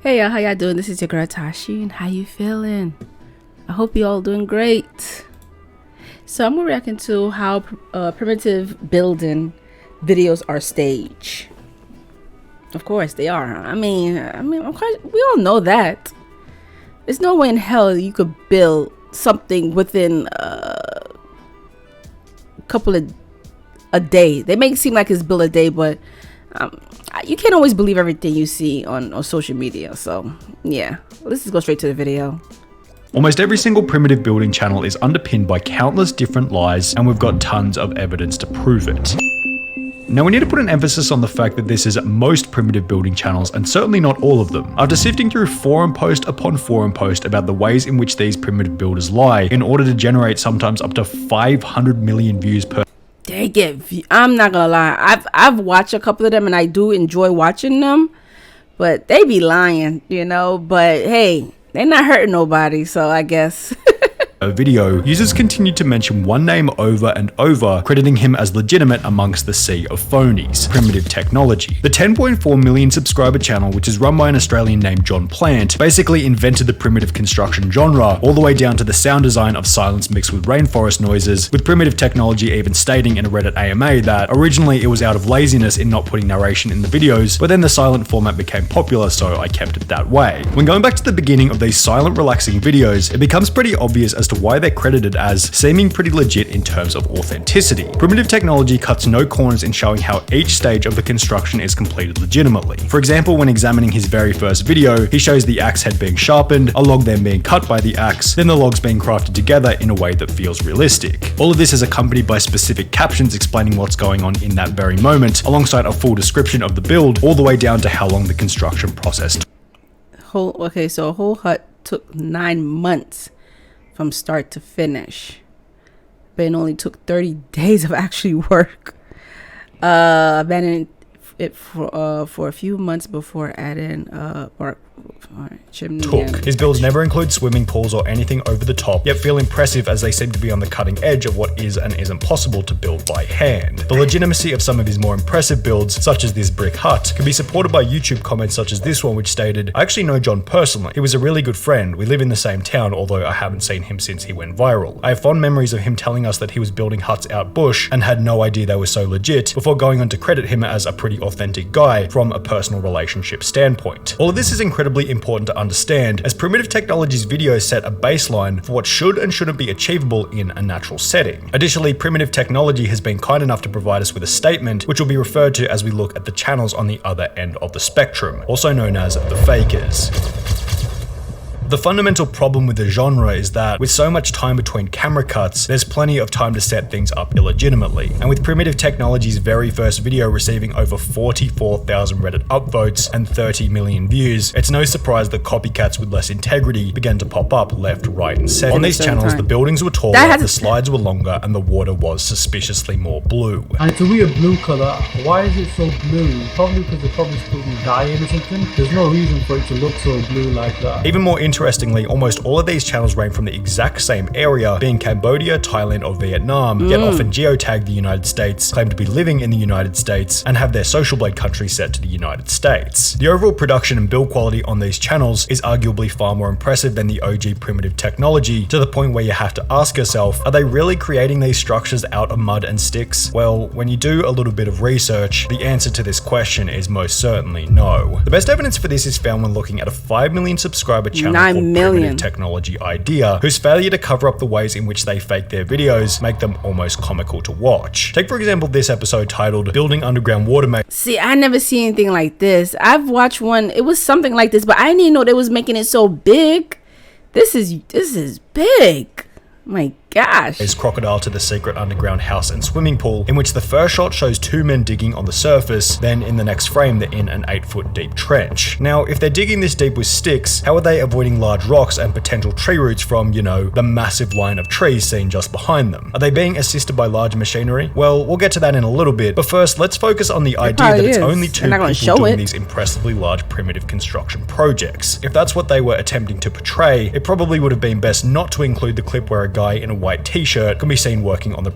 Hey y'all, how y'all doing? This is your girl Tysheen. How you feeling? I hope you all doing great. So I'm reacting to how primitive building videos are staged. Of course they are. I mean, of course, we all know that. There's no way in hell you could build something within a couple of a day. They make it seem like it's built a day, but you can't always believe everything you see on social media. So yeah, let's just go straight to the video. Almost every single primitive building channel is underpinned by countless different lies, and we've got tons of evidence to prove it. Now we need to put an emphasis on the fact that this is most primitive building channels, and certainly not all of them. After sifting through forum post upon forum post about the ways in which these primitive builders lie in order to generate sometimes up to 500 million views per. They get I'm not gonna lie, I've watched a couple of them and I do enjoy watching them, but they be lying, you know. But hey, they're not hurting nobody, so I guess. Video, users continued to mention one name over and over, crediting him as legitimate amongst the sea of phonies: Primitive Technology. The 10.4 million subscriber channel, which is run by an Australian named John Plant, basically invented the primitive construction genre, all the way down to the sound design of silence mixed with rainforest noises, with Primitive Technology even stating in a Reddit AMA that originally it was out of laziness in not putting narration in the videos, but then the silent format became popular, so I kept it that way. When going back to the beginning of these silent relaxing videos, it becomes pretty obvious as to why they're credited as seeming pretty legit in terms of authenticity. Primitive Technology cuts no corners in showing how each stage of the construction is completed legitimately. For example, when examining his very first video, he shows the axe head being sharpened, a log then being cut by the axe, then the logs being crafted together in a way that feels realistic. All of this is accompanied by specific captions explaining what's going on in that very moment, alongside a full description of the build, all the way down to how long the construction process took. Okay, so a whole hut took 9 months from start to finish, but it only took 30 days of actually work. Abandoning it for a few months before adding bark chimney. His builds never include swimming pools or anything over the top, yet feel impressive as they seem to be on the cutting edge of what is and isn't possible to build by hand. The legitimacy of some of his more impressive builds, such as this brick hut, can be supported by YouTube comments such as this one, which stated, "I actually know John personally. He was a really good friend. We live in the same town, although I haven't seen him since he went viral. I have fond memories of him telling us that he was building huts out bush and had no idea they were so legit, before going on to credit him as a pretty authentic guy from a personal relationship standpoint." All of this is incredibly important to understand, as Primitive Technology's videos set a baseline for what should and shouldn't be achievable in a natural setting. Additionally, Primitive Technology has been kind enough to provide us with a statement, which will be referred to as we look at the channels on the other end of the spectrum, also known as the fakers. The fundamental problem with the genre is that, with so much time between camera cuts, there's plenty of time to set things up illegitimately. And with Primitive Technology's very first video receiving over 44,000 Reddit upvotes and 30 million views, it's no surprise that copycats with less integrity began to pop up left, right, and center. On these channels, the buildings were taller, the slides were longer, and the water was suspiciously more blue. And it's a weird blue colour. Why is it so blue? Probably because they're probably spilled dye or something. There's no reason for it to look so blue like that. Even more interestingly, almost all of these channels range from the exact same area, being Cambodia, Thailand, or Vietnam, yet often geotag the United States, claim to be living in the United States, and have their social blade country set to the United States. The overall production and build quality on these channels is arguably far more impressive than the OG Primitive Technology, to the point where you have to ask yourself, are they really creating these structures out of mud and sticks? Well, when you do a little bit of research, the answer to this question is most certainly no. The best evidence for this is found when looking at a 5 million subscriber channel called Primitive Technology Idea, whose failure to cover up the ways in which they fake their videos make them almost comical to watch. Take for example this episode titled Building Underground Water Main. See, I never seen anything like this. I've watched one, it was something like this, but I didn't even know they was making it so big. This is big. My gosh. Is crocodile to the secret underground house and swimming pool, in which the first shot shows 2 men digging on the surface, then in the next frame they're in an 8-foot deep trench. Now, if they're digging this deep with sticks, how are they avoiding large rocks and potential tree roots from, you know, the massive line of trees seen just behind them? Are they being assisted by large machinery? Well, we'll get to that in a little bit, but first let's focus on the idea that it's only 2 people doing these impressively large primitive construction projects. If that's what they were attempting to portray, it probably would have been best not to include the clip where a guy in a white t-shirt can be seen working on the.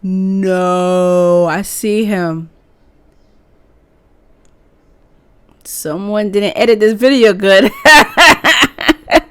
No, I see him. Someone didn't edit this video good.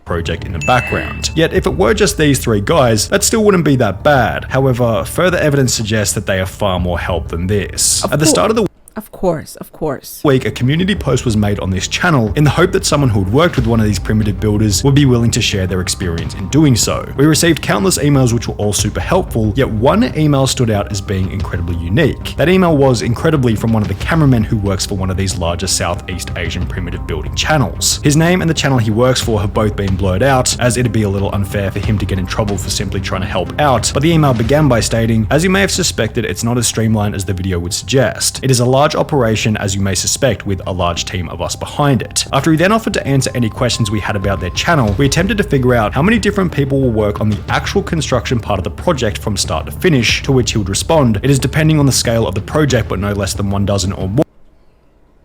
Project in the background. Yet if it were just these 3 guys, that still wouldn't be that bad. However, further evidence suggests that they have far more help than this. At the start of the Of course. week, a community post was made on this channel in the hope that someone who had worked with one of these primitive builders would be willing to share their experience in doing so. We received countless emails which were all super helpful, yet one email stood out as being incredibly unique. That email was incredibly from one of the cameramen who works for one of these larger Southeast Asian primitive building channels. His name and the channel he works for have both been blurred out, as it'd be a little unfair for him to get in trouble for simply trying to help out, but the email began by stating, "As you may have suspected, it's not as streamlined as the video would suggest. It is a large operation, as you may suspect, with a large team of us behind it." After he then offered to answer any questions we had about their channel, we attempted to figure out how many different people will work on the actual construction part of the project from start to finish, to which he would respond, "It is depending on the scale of the project, but no less than 1 dozen or more."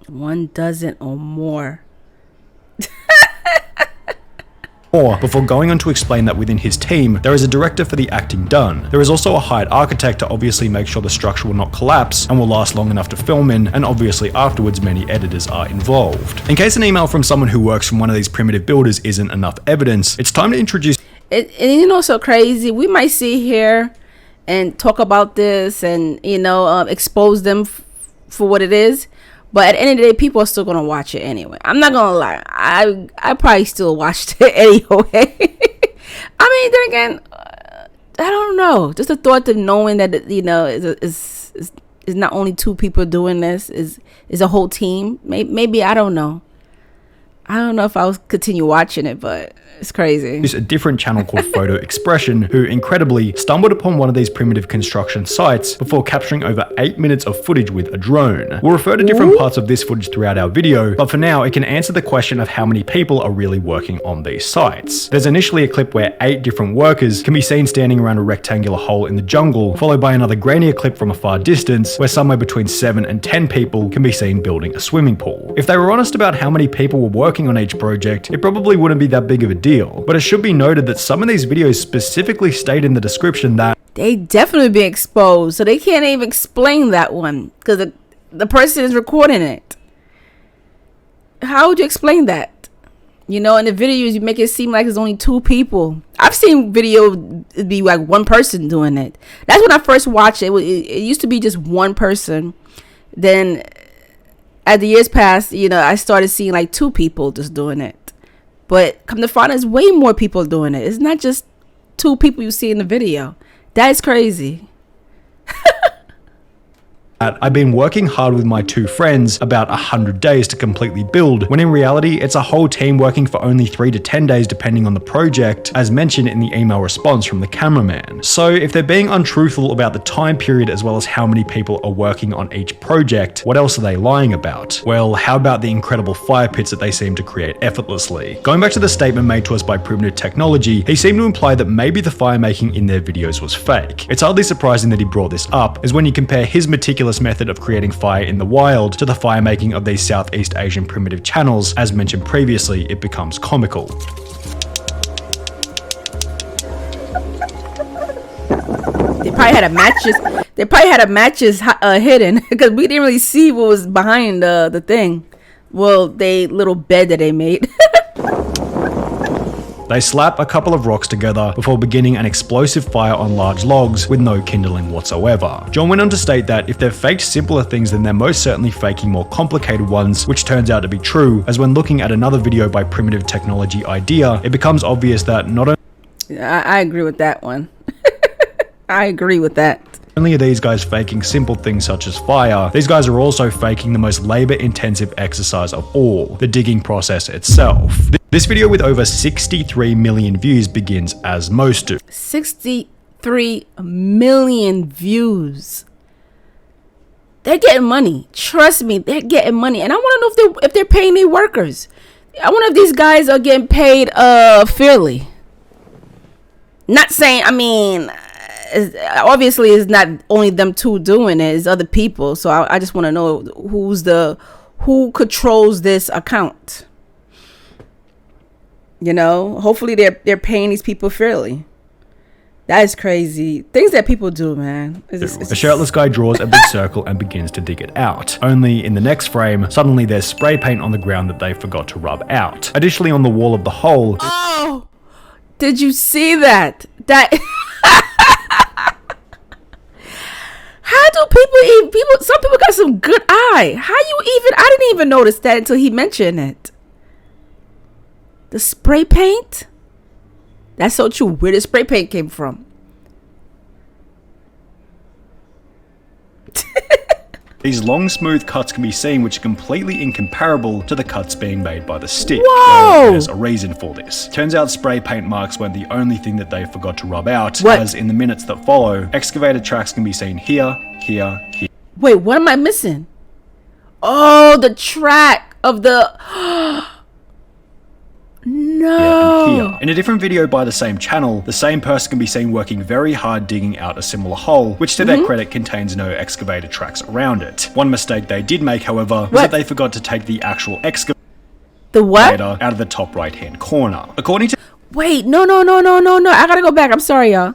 1 dozen or more. Before going on to explain that within his team, there is a director for the acting done. There is also a hired architect to obviously make sure the structure will not collapse and will last long enough to film in, and obviously afterwards many editors are involved. In case an email from someone who works from one of these primitive builders isn't enough evidence, it's time to introduce And so crazy. We might sit here and talk about this and, expose them for what it is. But at the end of the day, people are still going to watch it anyway. I'm not going to lie. I probably still watched it anyway. I mean, then again, I don't know. Just the thought of knowing that, is not only 2 people doing this, is a whole team. Maybe, I don't know. I don't know if I'll continue watching it, but it's crazy. There's a different channel called Photo Expression, who incredibly stumbled upon one of these primitive construction sites before capturing over 8 minutes of footage with a drone. We'll refer to different parts of this footage throughout our video, but for now it can answer the question of how many people are really working on these sites. There's initially a clip where 8 different workers can be seen standing around a rectangular hole in the jungle, followed by another grainier clip from a far distance where somewhere between 7 and 10 people can be seen building a swimming pool. If they were honest about how many people were working on each project, it probably wouldn't be that big of a deal. But it should be noted that some of these videos specifically state in the description that they definitely be exposed, so they can't even explain that one because the person is recording it. How would you explain that? In the videos you make it seem like there's only 2 people. I've seen video be like 1 person doing it. That's when I first watched it. It used to be just 1 person. Then as the years passed, I started seeing like 2 people just doing it. But come to find out, there's way more people doing it. It's not just 2 people you see in the video. That is crazy. I've been working hard with my 2 friends about 100 days to completely build, when in reality it's a whole team working for only 3 to 10 days depending on the project, as mentioned in the email response from the cameraman. So if they're being untruthful about the time period as well as how many people are working on each project, what else are they lying about? Well, how about the incredible fire pits that they seem to create effortlessly? Going back to the statement made to us by Primitive Technology, he seemed to imply that maybe the fire making in their videos was fake. It's hardly surprising that he brought this up, as when you compare his meticulous method of creating fire in the wild to the fire making of these Southeast Asian primitive channels, as mentioned previously, it becomes comical. They probably had a matches hidden because we didn't really see what was behind the thing. Well, the little bed that they made. They slap a couple of rocks together before beginning an explosive fire on large logs with no kindling whatsoever. John went on to state that if they've faked simpler things, then they're most certainly faking more complicated ones, which turns out to be true, as when looking at another video by Primitive Technology Idea, it becomes obvious that not only I agree with that one. I agree with that. only are these guys faking simple things such as fire, these guys are also faking the most labor-intensive exercise of all, the digging process itself. This video with over 63 million views begins as most do. 63 million views. They're getting money. Trust me, they're getting money. And I want to know if they're paying their workers. I wonder if these guys are getting paid fairly. Not saying, obviously it's not only them 2 doing it, it's other people. So I just want to know who controls this account. Hopefully they're paying these people fairly. That is crazy. Things that people do, man. The shirtless guy draws a big circle and begins to dig it out. Only in the next frame, suddenly there's spray paint on the ground that they forgot to rub out. Additionally, on the wall of the hole... Oh! Did you see that? That... How do some people got some good eye. I didn't even notice that until he mentioned it. The spray paint? That's so true. Where the spray paint came from? These long, smooth cuts can be seen which are completely incomparable to the cuts being made by the stick. Whoa! Well, there's a reason for this. Turns out spray paint marks weren't the only thing that they forgot to rub out, as in the minutes that follow, excavator tracks can be seen here, here, here. Wait, what am I missing? Oh, the track of the... No. And here. In a different video by the same channel, the same person can be seen working very hard digging out a similar hole, which to their credit contains no excavator tracks around it. One mistake they did make, however, was that they forgot to take the actual excavator out of the top right hand corner. According to... Wait, no. I gotta go back. I'm sorry, y'all.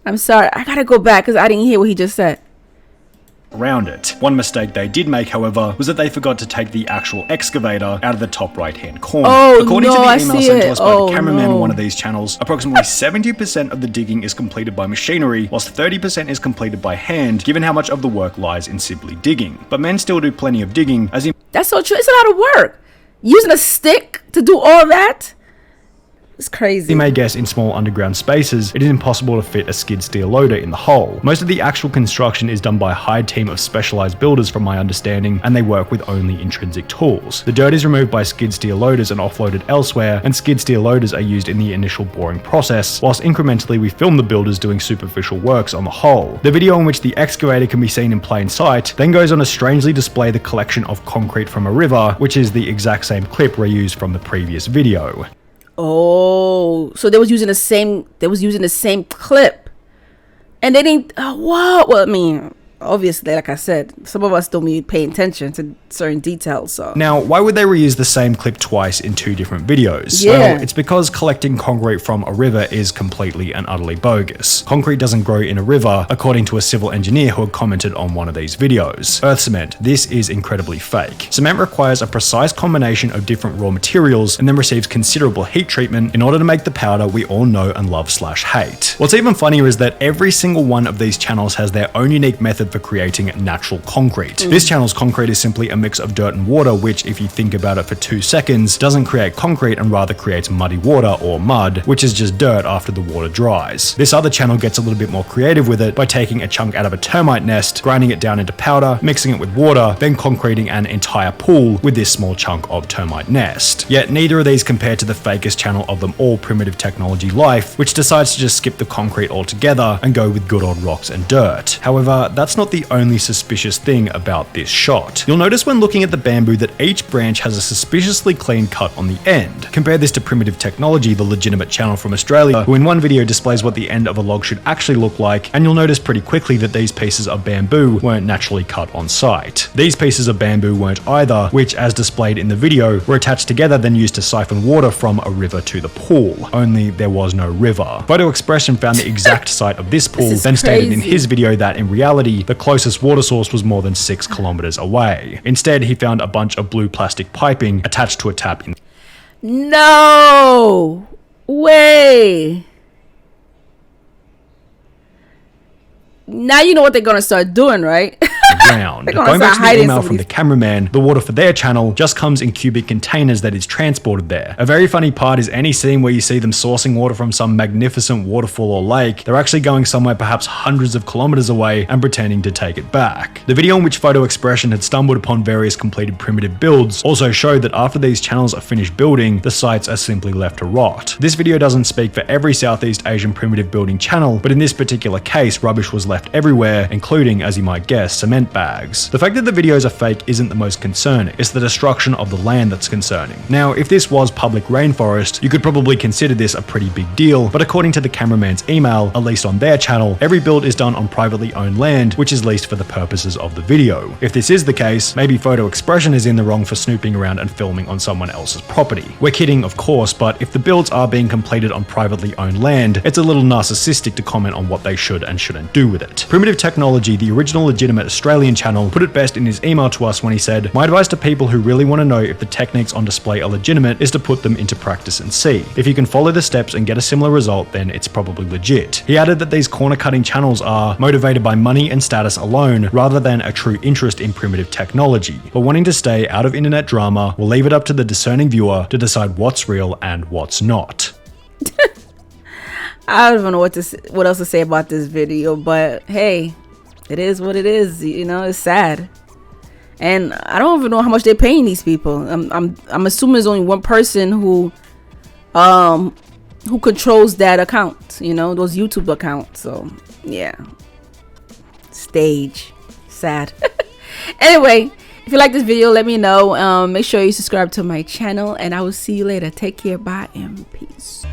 I'm sorry. I gotta go back because I didn't hear what he just said. Around it. One mistake they did make, however, was that they forgot to take the actual excavator out of the top right hand corner. According to the email sent to us by the cameraman on one of these channels, approximately 70% of the digging is completed by machinery, whilst 30% is completed by hand, given how much of the work lies in simply digging. But men still do plenty of digging, as in... That's so true. It's a lot of work. Using a stick to do all that? It's crazy. You may guess in small underground spaces, it is impossible to fit a skid steer loader in the hole. Most of the actual construction is done by a hired team of specialized builders from my understanding, and they work with only intrinsic tools. The dirt is removed by skid steer loaders and offloaded elsewhere, and skid steer loaders are used in the initial boring process, whilst incrementally we film the builders doing superficial works on the hole. The video in which the excavator can be seen in plain sight then goes on to strangely display the collection of concrete from a river, which is the exact same clip reused from the previous video. Oh, so they was using the same clip, and they didn't. Well, I mean, obviously, like I said, some of us don't be paying attention to certain details. So now, why would they reuse the same clip twice in two different videos? Yeah. Well, it's because collecting concrete from a river is completely and utterly bogus. Concrete doesn't grow in a river, according to a civil engineer who had commented on one of these videos. Earth cement, this is incredibly fake. Cement requires a precise combination of different raw materials and then receives considerable heat treatment in order to make the powder we all know and love / hate. What's even funnier is that every single one of these channels has their own unique method for creating natural concrete. This channel's concrete is simply a mix of dirt and water, which, if you think about it for 2 seconds, doesn't create concrete and rather creates muddy water or mud, which is just dirt after the water dries. This other channel gets a little bit more creative with it by taking a chunk out of a termite nest, grinding it down into powder, mixing it with water, then concreting an entire pool with this small chunk of termite nest. Yet neither of these compare to the fakest channel of them all, Primitive Technology Life, which decides to just skip the concrete altogether and go with good old rocks and dirt. However, that's not the only suspicious thing about this shot. You'll notice when looking at the bamboo that each branch has a suspiciously clean cut on the end. Compare this to Primitive Technology, the legitimate channel from Australia, who in one video displays what the end of a log should actually look like, and you'll notice pretty quickly that these pieces of bamboo weren't naturally cut on site. These pieces of bamboo weren't either, which, as displayed in the video, were attached together then used to siphon water from a river to the pool. Only there was no river. Photo Expression found the exact site of this pool, then stated in his video that in reality, the closest water source was more than 6 kilometers away. Instead, he found a bunch of blue plastic piping attached to a tap in... No way. Now you know what they're gonna start doing, right? Ground. Going back to the email from the cameraman, the water for their channel just comes in cubic containers that is transported there. A very funny part is any scene where you see them sourcing water from some magnificent waterfall or lake, they're actually going somewhere perhaps hundreds of kilometers away and pretending to take it back. The video in which Photo Expression had stumbled upon various completed primitive builds also showed that after these channels are finished building, the sites are simply left to rot. This video doesn't speak for every Southeast Asian primitive building channel, but in this particular case, rubbish was left everywhere, including, as you might guess, cement bags tags. The fact that the videos are fake isn't the most concerning, it's the destruction of the land that's concerning. Now, if this was public rainforest, you could probably consider this a pretty big deal, but according to the cameraman's email, at least on their channel, every build is done on privately owned land, which is leased for the purposes of the video. If this is the case, maybe Photo Expression is in the wrong for snooping around and filming on someone else's property. We're kidding, of course, but if the builds are being completed on privately owned land, it's a little narcissistic to comment on what they should and shouldn't do with it. Primitive Technology, the original legitimate Australian channel, put it best in his email to us when he said, "My advice to people who really want to know if the techniques on display are legitimate is to put them into practice and see. If you can follow the steps and get a similar result, then it's probably legit." He added that these corner cutting channels are motivated by money and status alone, rather than a true interest in primitive technology. But wanting to stay out of internet drama, will leave it up to the discerning viewer to decide what's real and what's not. I don't even know what else to say about this video, but hey, it is what it is. You know, it's sad, and I don't even know how much they're paying these people. I'm assuming there's only one person who controls that account. You know, those YouTube accounts. So yeah, stage, sad. Anyway, if you like this video, let me know. Make sure you subscribe to my channel, and I will see you later. Take care, bye, and peace.